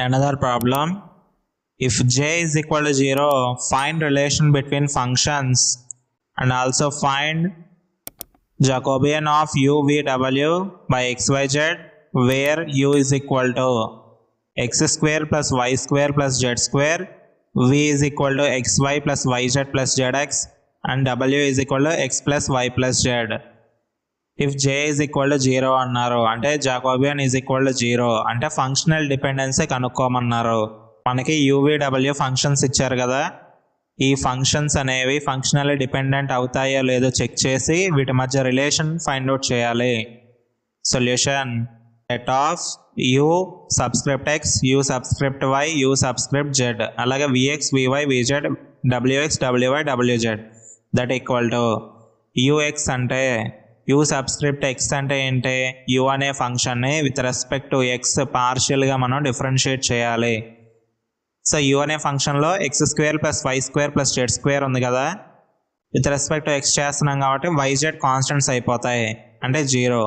Another problem, if j is equal to 0, find relation between functions and also find Jacobian of u v w by xyz where u is equal to x square plus y square plus z square, v is equal to xy plus yz plus zx and w is equal to x plus y plus z. If j is equal to 0 అన్నారు అంటే Jacobian is equal to 0 అంటే functional dependency కనుక్కోమన్నారు. మనకి UVW functions ఇచ్చారు కదా, ఈ functions అనేవి functional dependent అవుతాయో లేదో చెక్ చేసి వీటి మధ్య రిలేషన్ ఫైండ్ అవుట్ చేయాలి. Solution set of u subscript x, u subscript y, u subscript z, అలాగే vx, vy, vz, wx, wy, wz that equal to ux అంటే u సబ్స్క్రిప్ట్ x అంటే ఏంటి, u అనే ఫంక్షన్ని విత్ రెస్పెక్ట్ టు x పార్షియల్గా మనం differentiate చేయాలి. So u అనే ఫంక్షన్లో X square plus why square plus Z square ఉంది కదా, విత్ రెస్పెక్ట్ టు x చేస్తున్నాం కాబట్టి yz కాన్స్టెంట్స్ అయిపోతాయి అంటే 0.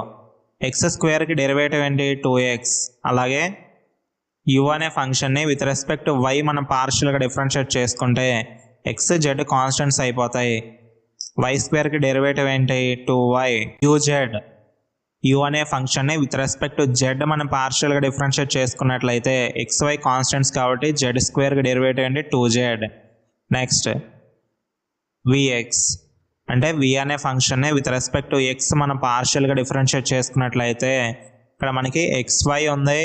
ఎక్స్ స్క్వేర్కి డెరివేటివ్ ఏంటి 2x, అలాగే u అనే ఫంక్షన్ని విత్ రెస్పెక్ట్ టు y మనం పార్షియల్గా డిఫరెన్షియేట్ చేసుకుంటే x z కాన్స్టెంట్స్ అయిపోతాయి. y స్క్వేర్కి డెరివేటివ్ ఏంటి 2y, uz u అనే ఫంక్షన్ని విత్ రెస్పెక్ట్ టు z మనం పార్షియల్గా డిఫరెన్షియేట్ చేసుకున్నట్లయితే xy కాన్స్టెంట్స్ కాబట్టి z స్క్వేర్కి డెరివేటివ్ ఏంటి 2z. నెక్స్ట్ vx అంటే v అనే ఫంక్షన్ని విత్ రెస్పెక్ట్ టు x మనం పార్షియల్గా డిఫరెన్షియేట్ చేసుకున్నట్లయితే ఇక్కడ మనకి xy ఉంది,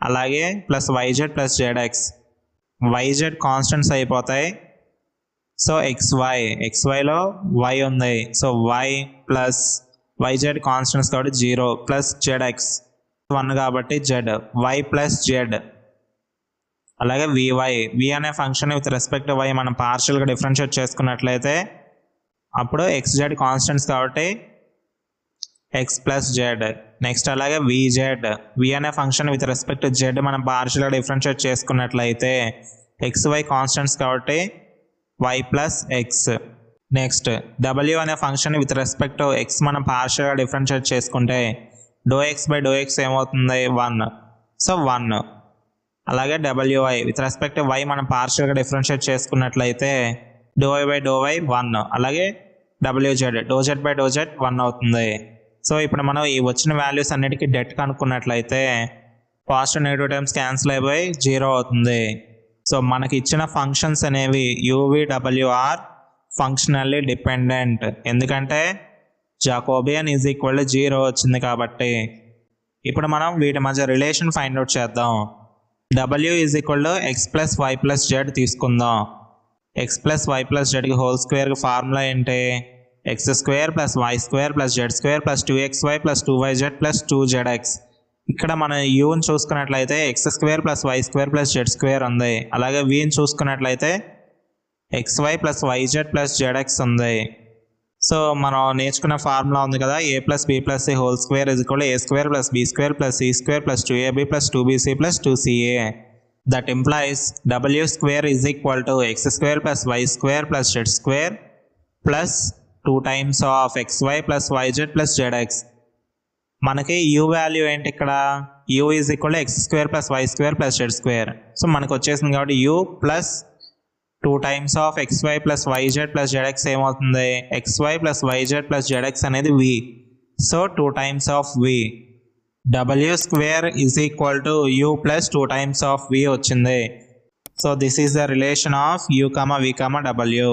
అలాగే plus yz plus zx, yz constants అయిపోతాయి. సో xyలో y ఉంది, so y plus yz constants కాబట్టి 0 ప్లస్ zx 1 కాబట్టి z, y ప్లస్ z, అలాగే v అనే ఫంక్షన్ విత్ రెస్పెక్ట్ y మనం పార్షియల్గా డిఫరెన్షియేట్ చేసుకున్నట్లయితే అప్పుడు xz కాన్స్టెంట్స్ కాబట్టి x ప్లస్ z. నెక్స్ట్ అలాగే v అనే function with respect to z మనం పార్షియల్గా డిఫరెన్షియేట్ చేసుకున్నట్లయితే xy కాన్స్టెంట్స్ కాబట్టి y plus x. Next w అనే function with respect to x మనం పార్షియల్గా డిఫరెన్షియేట్ చేసుకుంటే ∂x బై ∂x ఏమవుతుంది 1, సో 1. అలాగే wy with respect to y మనం పార్షియల్గా డిఫరెన్షియేట్ చేసుకున్నట్లయితే ∂y బై ∂y 1, అలాగే wz ∂z బై ∂z 1 అవుతుంది. సో ఇప్పుడు మనం ఈ వచ్చిన వాల్యూస్ అన్నిటికీ డెట్ కనుక్కున్నట్లయితే పాజిటివ్ నెగిటివ్ టర్మ్స్ క్యాన్సిల్ అయిపోయి 0 అవుతుంది. సో మనకి ఇచ్చిన ఫంక్షన్స్ అనేవి యూవీడబ్ల్యూఆర్ ఫంక్షనల్లీ డిపెండెంట్, ఎందుకంటే జాకోబియన్ ఈజ్ ఈక్వల్ టు 0 వచ్చింది కాబట్టి. ఇప్పుడు మనం వీటి మధ్య రిలేషన్ ఫైండ్ అవుట్ చేద్దాం. w is equal to x plus y plus z తీసుకుందాం. ఎక్స్ ప్లస్ వై ప్లస్ జెడ్కి హోల్ స్క్వేర్కి ఫార్ములా ఏంటి, x square plus why square plus Z square plus 2xy plus 2yz plus 2zx. ఇక్కడ మనం యూని చూసుకున్నట్లయితే x square plus why square plus Z square ఉంది, అలాగే వీని చూసుకున్నట్లయితే xy plus yz plus zx ఉంది. సో మనం నేర్చుకున్న ఫార్ములా ఉంది కదా, a plus b plus c whole square is equal to a square plus b square plus c square plus 2ab plus 2bc plus 2ca. That implies w square is equal to x square plus why square plus Z square plus 2 times of xy plus yz plus zx. మనకి u value ఏంటి ఇక్కడ, u is equal to x square plus why square plus Z square. So మనకు వచ్చేసింది కాబట్టి u plus 2 times of xy plus yz plus zx ఏమవుతుంది, xy plus yz plus zx అనేది v, so 2 times of v. w square is equal to u plus 2 times of v వచ్చింది. So this is the relation of u, v, w.